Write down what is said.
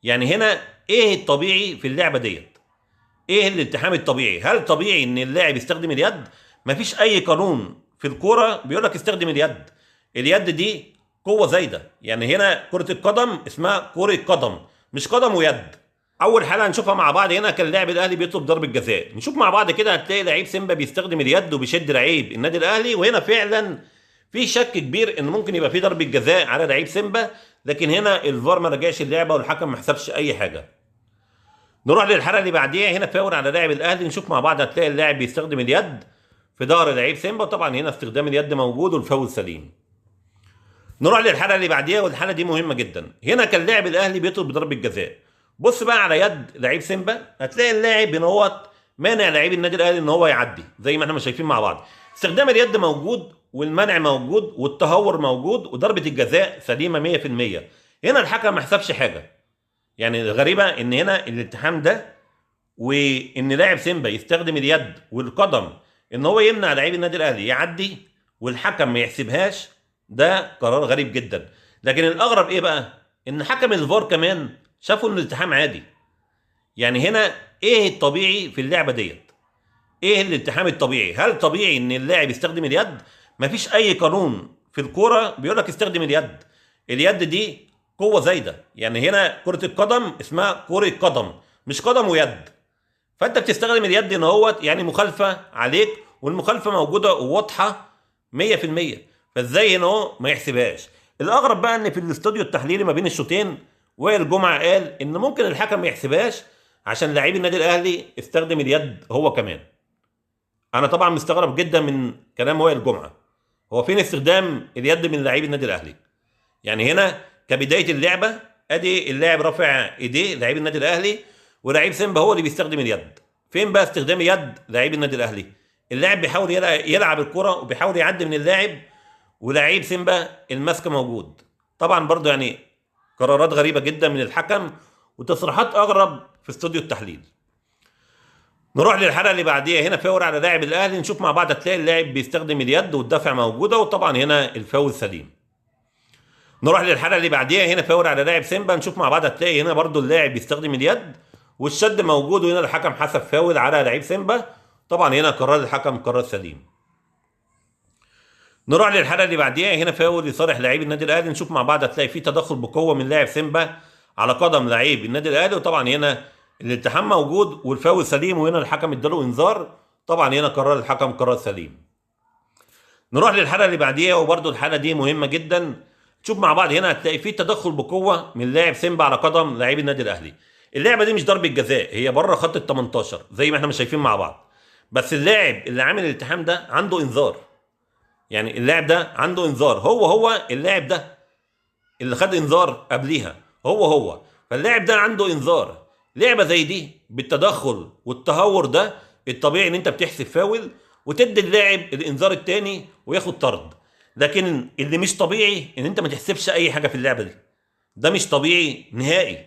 يعني هنا ايه الطبيعي في اللعبه ديت؟ ايه الالتحام الطبيعي؟ هل طبيعي ان اللاعب يستخدم اليد؟ مفيش اي قانون في الكوره بيقول لك استخدم اليد. اليد دي قوه زايده، يعني هنا كره القدم اسمها كره قدم، مش قدم ويد. اول حاله هنشوفها مع بعض، هنا كان اللاعب الاهلي بيطلب ضربه جزاء. نشوف مع بعض كده، هتلاقي لعيب سيمبا بيستخدم اليد وبيشد لعيب النادي الاهلي، وهنا فعلا في شك كبير ان ممكن يبقى في ضربه جزاء على لعيب سيمبا، لكن هنا الفار ما رجعش اللعبه والحكم ما حسبش اي حاجه. نروح للحلقه اللي بعديها، هنا فاول على لاعب الاهلي. نشوف مع بعض، هتلاقي اللاعب بيستخدم اليد في ظهر لعيب سيمبا، طبعا هنا استخدام اليد موجود والفاول سليم. نروح للحلقه اللي بعديها، والحلقه دي مهمه جدا. هنا كان لاعب الاهلي بيطلب ضربه جزاء. بص بقى على يد لعيب سيمبا، هتلاقي اللاعب ان هو مانع لعيب النادي الاهلي ان هو يعدي، زي ما احنا شايفين مع بعض. استخدام اليد موجود والمنع موجود والتهور موجود وضربه الجزاء سليمه 100%. هنا الحكم ما حسبش حاجه. يعني الغريبه ان هنا الالتحام ده، وان لاعب سيمبا يستخدم اليد والقدم ان هو يمنع لعيب النادي الاهلي يعدي والحكم ما يحسبهاش، ده قرار غريب جدا. لكن الاغرب ايه بقى؟ ان حكم الفار كمان شافوا ان الالتحام عادي. يعني هنا ايه الطبيعي في اللعبه ديت؟ ايه الالتحام الطبيعي؟ هل طبيعي ان اللاعب يستخدم اليد؟ مفيش اي قانون في الكوره بيقول لك استخدم اليد. اليد دي قوه زايده، يعني هنا كره القدم اسمها كره قدم، مش قدم ويد. فانت بتستخدم اليد ان هو يعني مخالفه عليك، والمخالفه موجوده وواضحه 100%. فازاي ان هو ما يحسبهاش؟ الاغرب بقى ان في الاستوديو التحليلي ما بين الشوطين، وائل جمعه قال ان ممكن الحكم ما يحسبهاش عشان لاعبي النادي الاهلي استخدم اليد هو كمان. انا طبعا مستغرب جدا من كلام وائل جمعه. هو فين استخدام اليد من لاعبي النادي الاهلي؟ يعني هنا كبدايه اللعبه، ادي اللاعب رافع ايديه لاعب النادي الاهلي، ولاعيب سيمبا هو اللي بيستخدم اليد. فين بقى استخدام يد لاعب النادي الاهلي؟ اللاعب بيحاول يلعب الكره وبيحاول يعدي من اللاعب، ولاعيب سيمبا الماسكه موجود. طبعا برضه يعني قرارات غريبه جدا من الحكم وتصريحات اغرب في استوديو التحليل. نروح للحلقه اللي بعديها، هنا فاول على لاعب الاهلي. نشوف مع بعض، هتلاقي اللاعب بيستخدم اليد والدفع موجوده، وطبعا هنا الفاول سليم. نروح للحلقه اللي بعديها، هنا فاول على لاعب سيمبا. نشوف مع بعض، هتلاقي هنا برضو اللاعب بيستخدم اليد والشد موجود، وهنا الحكم حسب فاول على لعيب سيمبا. طبعا هنا قرار الحكم قرار سليم. نروح للحلقه اللي بعديها، هنا فاول لصالح لعيب النادي الاهلي. نشوف مع بعض، هتلاقي في تدخل بقوه من لاعب سيمبا على قدم لعيب النادي الاهلي، وطبعا هنا الالتحام موجود والفاول سليم، وهنا الحكم اداله انذار. طبعا هنا قرار الحكم قرار سليم. نروح للحلقه اللي بعديها، وبرده الحلقه دي مهمه جدا. شوف مع بعض، هنا هتلاقي في تدخل بقوه من لاعب سيمبا على قدم لاعب النادي الاهلي. اللعبه دي مش ضربه جزاء، هي بره خط ال 18 زي ما احنا مش شايفين مع بعض، بس اللاعب اللي عامل الالتحام ده عنده انذار. يعني اللاعب ده عنده انذار، هو اللاعب ده اللي خد انذار قبليها، هو فاللاعب ده عنده انذار. لعبه زي دي بالتدخل والتهور ده، الطبيعي ان انت بتحسب فاول وتدي اللاعب الانذار الثاني وياخد طرد. لكن اللي مش طبيعي ان انت ما تحسبش اي حاجه في اللعبه دي. ده مش طبيعي نهائي.